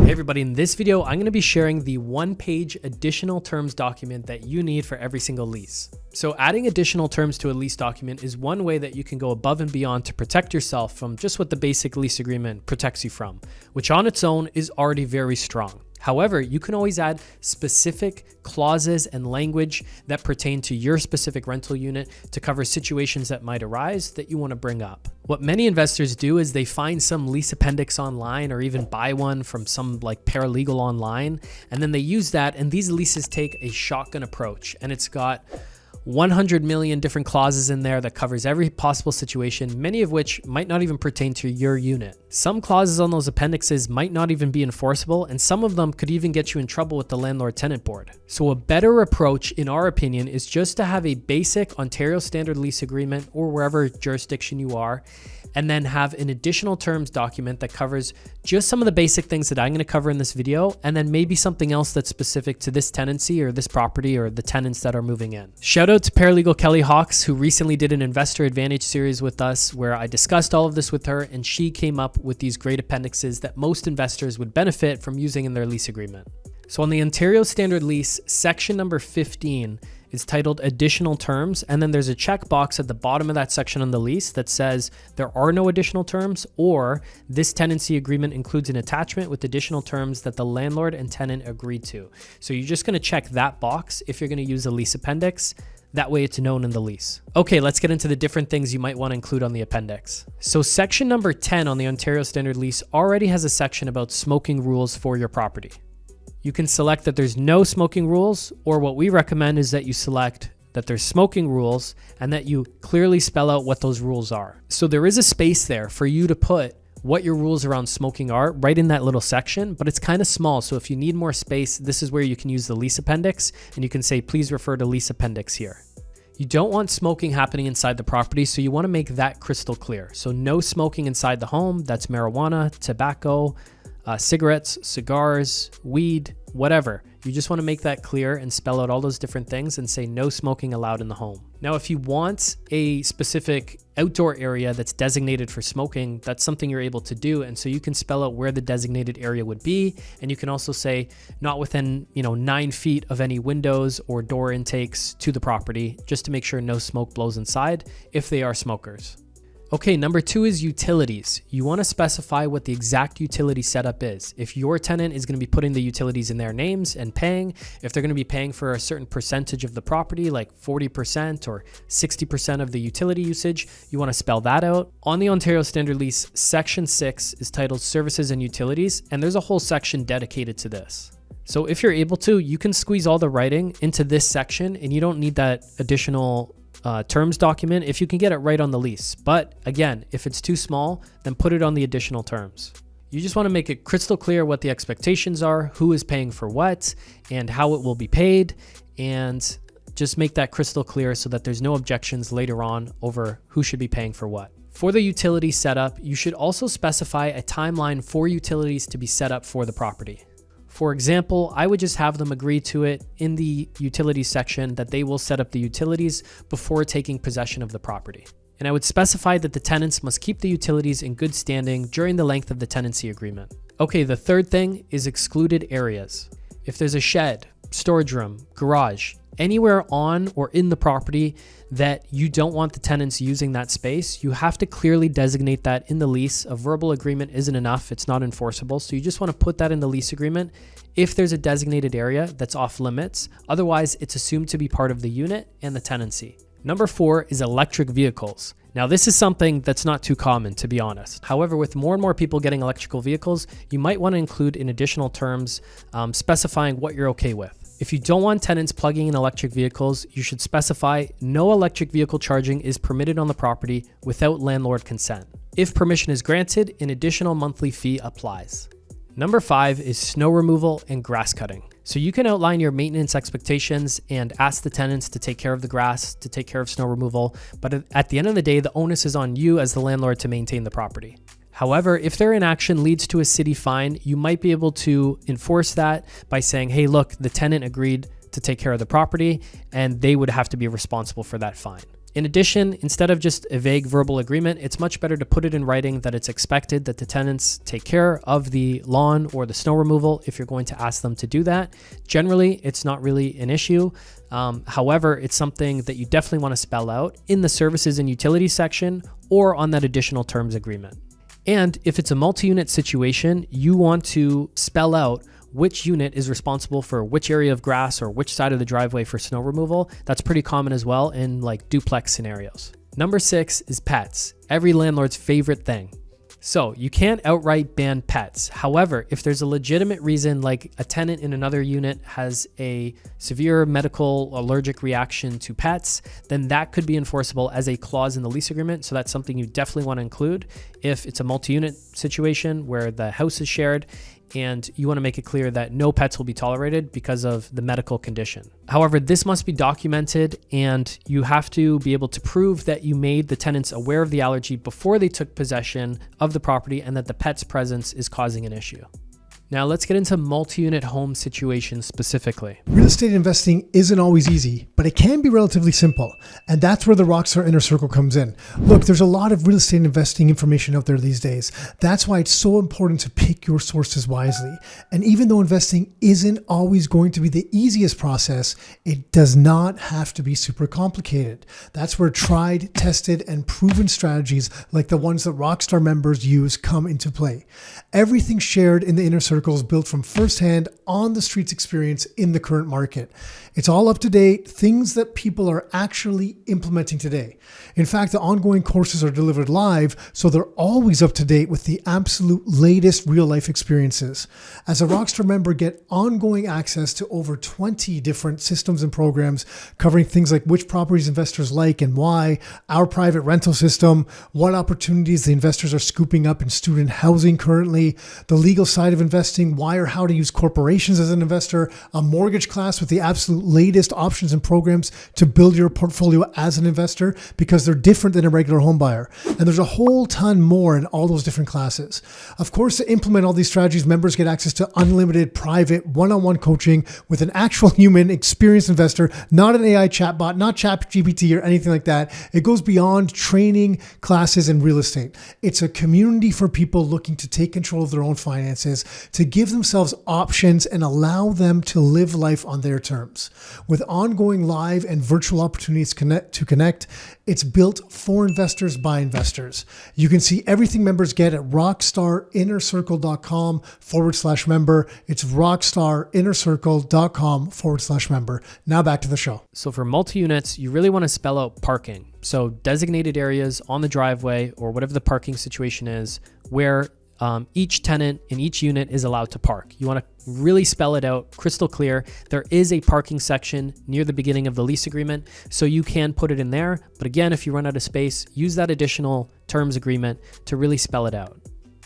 Hey everybody, in this video, I'm going to be sharing the one-page additional terms document that you need for every single lease. So adding additional terms to a lease document is one way that you can go above and beyond to protect yourself from just what the basic lease agreement protects you from, which on its own is already very strong. However, you can always add specific clauses and language that pertain to your specific rental unit to cover situations that might arise that you want to bring up. What many investors do is they find some lease appendix online or even buy one from some like paralegal online, and then they use that, and these leases take a shotgun approach, and it's got 100 million different clauses in there that covers every possible situation, many of which might not even pertain to your unit. Some clauses on those appendixes might not even be enforceable, and some of them could even get you in trouble with the landlord-tenant board. So a better approach, in our opinion, is just to have a basic Ontario Standard Lease agreement or wherever jurisdiction you are, and then have an additional terms document that covers just some of the basic things that I'm going to cover in this video, and then maybe something else that's specific to this tenancy or this property or the tenants that are moving in. Shout out to paralegal Kelly Hawks, who recently did an Investor Advantage series with us where I discussed all of this with her, and she came up with these great appendixes that most investors would benefit from using in their lease agreement. So on the Ontario Standard Lease, section number 15 is titled Additional Terms, and then there's a checkbox at the bottom of that section on the lease that says there are no additional terms, or this tenancy agreement includes an attachment with additional terms that the landlord and tenant agreed to. So you're just going to check that box if you're going to use a lease appendix. That way it's known in the lease. Okay, let's get into the different things you might want to include on the appendix. So section number 10 on the Ontario Standard Lease already has a section about smoking rules for your property. You can select that there's no smoking rules, or what we recommend is that you select that there's smoking rules and that you clearly spell out what those rules are. So there is a space there for you to put what your rules around smoking are right in that little section, but it's kind of small. So if you need more space, this is where you can use the lease appendix, and you can say, please refer to lease appendix here. You don't want smoking happening inside the property, so you want to make that crystal clear. So no smoking inside the home. That's marijuana, tobacco, cigarettes, cigars, weed, whatever. You just want to make that clear and spell out all those different things and say no smoking allowed in the home. Now, if you want a specific outdoor area that's designated for smoking, that's something you're able to do. And so you can spell out where the designated area would be. And you can also say not within, 9 feet of any windows or door intakes to the property, just to make sure no smoke blows inside if they are smokers. Okay, number 2 is utilities. You want to specify what the exact utility setup is. If your tenant is going to be putting the utilities in their names and paying, if they're going to be paying for a certain percentage of the property, like 40% or 60% of the utility usage, you want to spell that out. On the Ontario Standard Lease, section 6 is titled Services and Utilities, and there's a whole section dedicated to this. So if you're able to, you can squeeze all the writing into this section, and you don't need that additional terms document if you can get it right on the lease. But again, if it's too small, then put it on the additional terms. You just want to make it crystal clear what the expectations are, who is paying for what, and how it will be paid, and just make that crystal clear so that there's no objections later on over who should be paying for what. For the utility setup, you should also specify a timeline for utilities to be set up for the property. For example, I would just have them agree to it in the utilities section that they will set up the utilities before taking possession of the property. And I would specify that the tenants must keep the utilities in good standing during the length of the tenancy agreement. Okay, the third thing is excluded areas. If there's a shed, storage room, garage, anywhere on or in the property that you don't want the tenants using that space, you have to clearly designate that in the lease. A verbal agreement isn't enough. It's not enforceable. So you just want to put that in the lease agreement if there's a designated area that's off limits. Otherwise, it's assumed to be part of the unit and the tenancy. Number 4 is electric vehicles. Now, this is something that's not too common, to be honest. However, with more and more people getting electrical vehicles, you might want to include in additional terms specifying what you're okay with. If you don't want tenants plugging in electric vehicles, you should specify no electric vehicle charging is permitted on the property without landlord consent. If permission is granted, an additional monthly fee applies. Number 5 is snow removal and grass cutting. So you can outline your maintenance expectations and ask the tenants to take care of the grass, to take care of snow removal, but at the end of the day, the onus is on you as the landlord to maintain the property. However, if their inaction leads to a city fine, you might be able to enforce that by saying, hey, look, the tenant agreed to take care of the property, and they would have to be responsible for that fine. In addition, instead of just a vague verbal agreement, it's much better to put it in writing that it's expected that the tenants take care of the lawn or the snow removal if you're going to ask them to do that. Generally, it's not really an issue. However, it's something that you definitely want to spell out in the services and utilities section or on that additional terms agreement. And if it's a multi-unit situation, you want to spell out which unit is responsible for which area of grass or which side of the driveway for snow removal. That's pretty common as well in like duplex scenarios. Number 6 is pets, every landlord's favorite thing. So you can't outright ban pets. However, if there's a legitimate reason, like a tenant in another unit has a severe medical allergic reaction to pets, then that could be enforceable as a clause in the lease agreement. So that's something you definitely want to include if it's a multi-unit situation where the house is shared and you want to make it clear that no pets will be tolerated because of the medical condition. However, this must be documented and you have to be able to prove that you made the tenants aware of the allergy before they took possession of the property and that the pet's presence is causing an issue. Now let's get into multi-unit home situations specifically. Real estate investing isn't always easy, but it can be relatively simple. And that's where the Rockstar Inner Circle comes in. Look, there's a lot of real estate investing information out there these days. That's why it's so important to pick your sources wisely. And even though investing isn't always going to be the easiest process, it does not have to be super complicated. That's where tried, tested, and proven strategies like the ones that Rockstar members use come into play. Everything shared in the Inner Circle is built from firsthand on the streets experience in the current market. It's all up to date, things that people are actually implementing today. In fact, the ongoing courses are delivered live, so they're always up to date with the absolute latest real life experiences. As a Rockstar member, get ongoing access to over 20 different systems and programs covering things like which properties investors like and why, our private rental system, what opportunities the investors are scooping up in student housing currently, the legal side of investing, why or how to use corporations as an investor, a mortgage class with the absolute latest options and programs to build your portfolio as an investor because they're different than a regular home buyer. And there's a whole ton more in all those different classes. Of course, to implement all these strategies, members get access to unlimited private one-on-one coaching with an actual human experienced investor, not an AI chatbot, not ChatGPT or anything like that. It goes beyond training classes in real estate. It's a community for people looking to take control of their own finances, to give themselves options and allow them to live life on their terms. With ongoing live and virtual opportunities to connect, it's built for investors by investors. You can see everything members get at rockstarinnercircle.com/member. It's rockstarinnercircle.com/member. Now back to the show. So for multi-units, you really want to spell out parking. So designated areas on the driveway or whatever the parking situation is where each tenant in each unit is allowed to park. You want to really spell it out crystal clear. There is a parking section near the beginning of the lease agreement, so you can put it in there. But again, if you run out of space, use that additional terms agreement to really spell it out.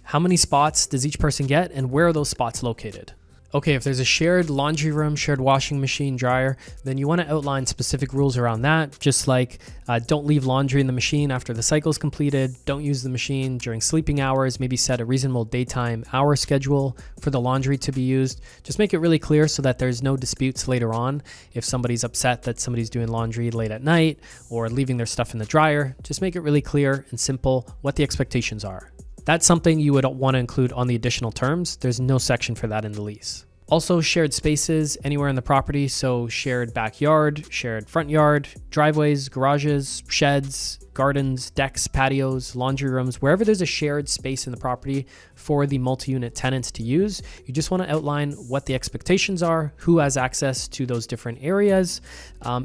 How many spots does each person get and where are those spots located? Okay, if there's a shared laundry room, shared washing machine, dryer, then you want to outline specific rules around that, just like don't leave laundry in the machine after the cycle is completed, don't use the machine during sleeping hours, maybe set a reasonable daytime hour schedule for the laundry to be used. Just make it really clear so that there's no disputes later on. If somebody's upset that somebody's doing laundry late at night or leaving their stuff in the dryer, just make it really clear and simple what the expectations are. That's something you would want to include on the additional terms. There's no section for that in the lease. Also, shared spaces anywhere in the property. So shared backyard, shared front yard, driveways, garages, sheds, gardens, decks, patios, laundry rooms, wherever there's a shared space in the property for the multi-unit tenants to use. You just want to outline what the expectations are, who has access to those different areas.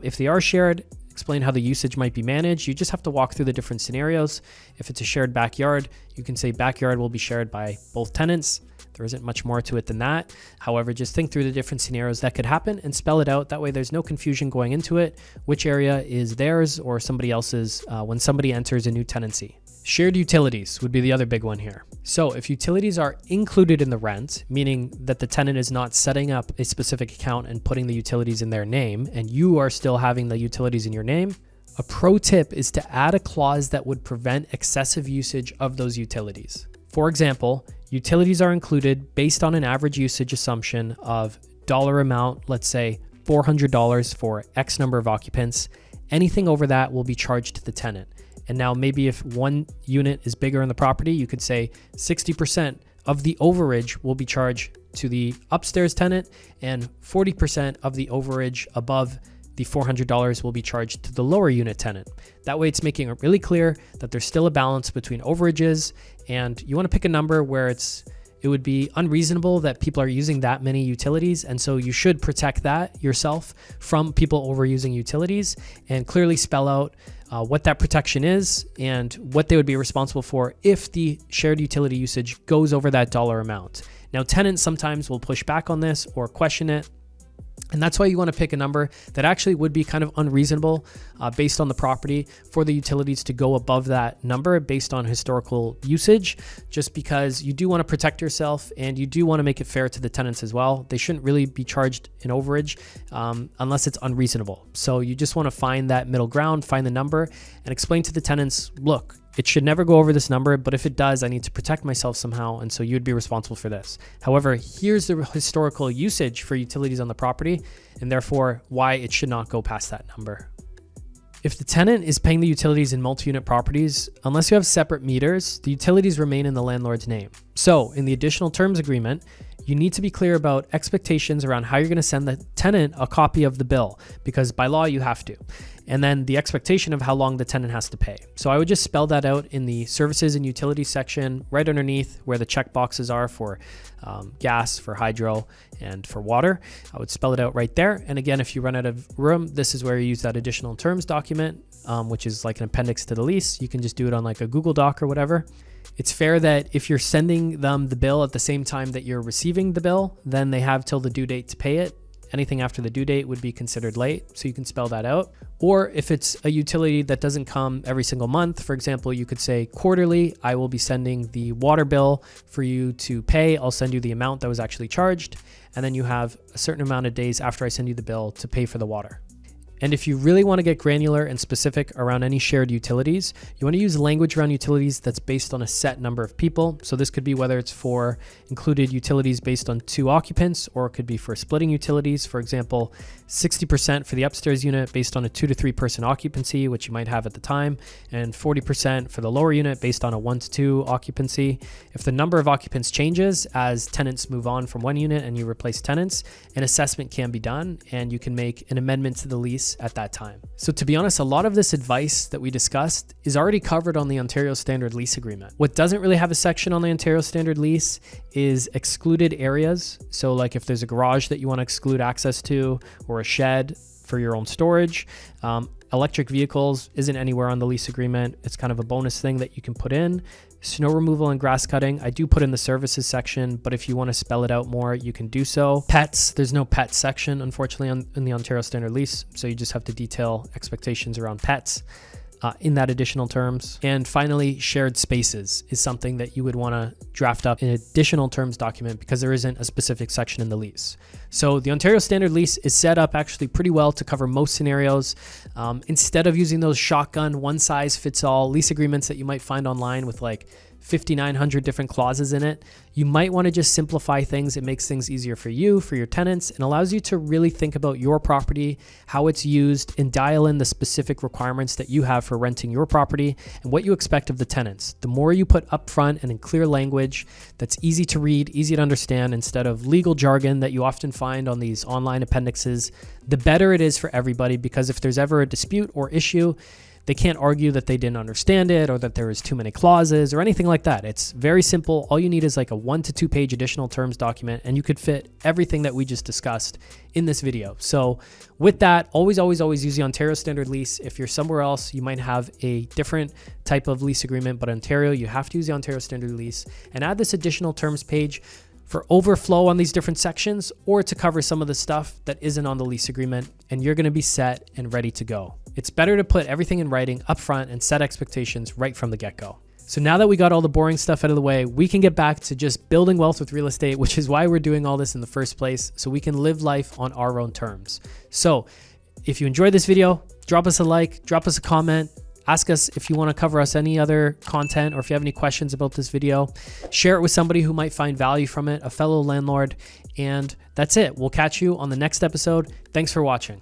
If they are shared, explain how the usage might be managed. You just have to walk through the different scenarios. If it's a shared backyard, you can say backyard will be shared by both tenants. There isn't much more to it than that. However, just think through the different scenarios that could happen and spell it out. That way there's no confusion going into it, which area is theirs or somebody else's when somebody enters a new tenancy. Shared utilities would be the other big one here. So if utilities are included in the rent, meaning that the tenant is not setting up a specific account and putting the utilities in their name, and you are still having the utilities in your name, a pro tip is to add a clause that would prevent excessive usage of those utilities. For example, utilities are included based on an average usage assumption of dollar amount, let's say $400 for X number of occupants, anything over that will be charged to the tenant. And now maybe if one unit is bigger in the property, you could say 60% of the overage will be charged to the upstairs tenant and 40% of the overage above the $400 will be charged to the lower unit tenant. That way it's making it really clear that there's still a balance between overages, and you want to pick a number where it would be unreasonable that people are using that many utilities. And so you should protect that yourself from people overusing utilities and clearly spell out what that protection is and what they would be responsible for if the shared utility usage goes over that dollar amount. Now, tenants sometimes will push back on this or question it. And that's why you want to pick a number that actually would be kind of unreasonable based on the property for the utilities to go above that number based on historical usage, just because you do want to protect yourself and you do want to make it fair to the tenants as well. They shouldn't really be charged in overage unless it's unreasonable. So you just want to find that middle ground, find the number, and explain to the tenants, look, it should never go over this number, but if it does, I need to protect myself somehow, and so you'd be responsible for this. However, here's the historical usage for utilities on the property, and therefore why it should not go past that number. If the tenant is paying the utilities in multi-unit properties, unless you have separate meters, the utilities remain in the landlord's name. So in the additional terms agreement, you need to be clear about expectations around how you're going to send the tenant a copy of the bill, because by law you have to. And then the expectation of how long the tenant has to pay. So I would just spell that out in the services and utilities section right underneath where the check boxes are for gas, for hydro, and for water. I would spell it out right there. And again, if you run out of room, this is where you use that additional terms document, which is like an appendix to the lease. You can just do it on like a Google Doc or whatever. It's fair that if you're sending them the bill at the same time that you're receiving the bill, then they have till the due date to pay it. Anything after the due date would be considered late, so you can spell that out. Or if it's a utility that doesn't come every single month, for example, you could say quarterly, I will be sending the water bill for you to pay. I'll send you the amount that was actually charged, and then you have a certain amount of days after I send you the bill to pay for the water. And if you really want to get granular and specific around any shared utilities, you want to use language around utilities that's based on a set number of people. So this could be whether it's for included utilities based on 2 occupants, or it could be for splitting utilities. For example, 60% for the upstairs unit based on a 2 to 3 person occupancy, which you might have at the time, and 40% for the lower unit based on a 1 to 2 occupancy. If the number of occupants changes as tenants move on from one unit and you replace tenants, an assessment can be done and you can make an amendment to the lease at that time. So to be honest, a lot of this advice that we discussed is already covered on the Ontario Standard Lease Agreement. What doesn't really have a section on the Ontario Standard Lease is excluded areas. So like if there's a garage that you want to exclude access to, or a shed for your own storage. Electric vehicles isn't anywhere on the lease agreement. It's kind of a bonus thing that you can put in. Snow removal and grass cutting, I do put in the services section, but if you want to spell it out more, you can do so. Pets, there's no pet section, unfortunately, in the Ontario Standard Lease, so you just have to detail expectations around pets in that additional terms. And finally, shared spaces is something that you would want to draft up in additional terms document because there isn't a specific section in the lease. So the Ontario Standard Lease is set up actually pretty well to cover most scenarios. Instead of using those shotgun one size fits all lease agreements that you might find online with like 5,900 different clauses in it, you might want to just simplify things. It makes things easier for you, for your tenants, and allows you to really think about your property, how it's used, and dial in the specific requirements that you have for renting your property and what you expect of the tenants. The more you put upfront and in clear language that's easy to read, easy to understand, instead of legal jargon that you often find on these online appendixes, the better it is for everybody, because if there's ever a dispute or issue, they can't argue that they didn't understand it or that there was too many clauses or anything like that. It's very simple. All you need is like a 1 to 2 page additional terms document, and you could fit everything that we just discussed in this video. So with that, always use the Ontario Standard Lease. If you're somewhere else, you might have a different type of lease agreement, but Ontario, you have to use the Ontario Standard Lease and add this additional terms page for overflow on these different sections, or to cover some of the stuff that isn't on the lease agreement, and you're going to be set and ready to go. It's better to put everything in writing up front and set expectations right from the get-go. So now that we got all the boring stuff out of the way, we can get back to just building wealth with real estate, which is why we're doing all this in the first place, so we can live life on our own terms. So if you enjoyed this video, drop us a like, drop us a comment, ask us if you want to cover us any other content, or if you have any questions about this video. Share it with somebody who might find value from it, a fellow landlord. And that's it. We'll catch you on the next episode. Thanks for watching.